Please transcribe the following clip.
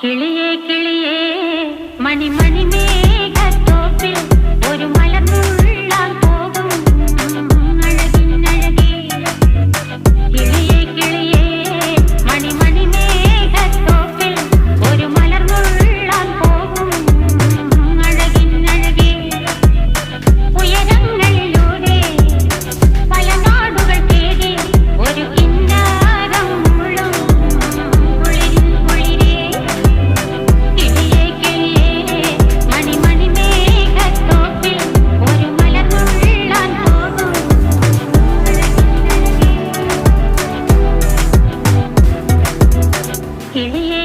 കിളിയേ കിളിയേ മണിമണി മേഘത്തോപ്പിൽ ഒരു മലർന്നുള്ളാൻ പോകും അഴകിനഴകേ. കിളിയേ കിളിയേ മണിമണി മേഘത്തോപ്പിൽ ഒരു മലർന്നുള്ളാൻ പോകും അഴകിനഴകേ. ഉയരങ്ങളിലൂടെ പല നാടുകൾ തേടി ഒരു കിന്നാരം മുഴും കുളിരിൻ കുളിരേ. കിളിയേ കിളിയേ മണിമണി മേഘത്തോപ്പിൽ ഒരു മലർന്നുള്ളാൻ പോകും അഴകിനഴകേ. കിളിയേ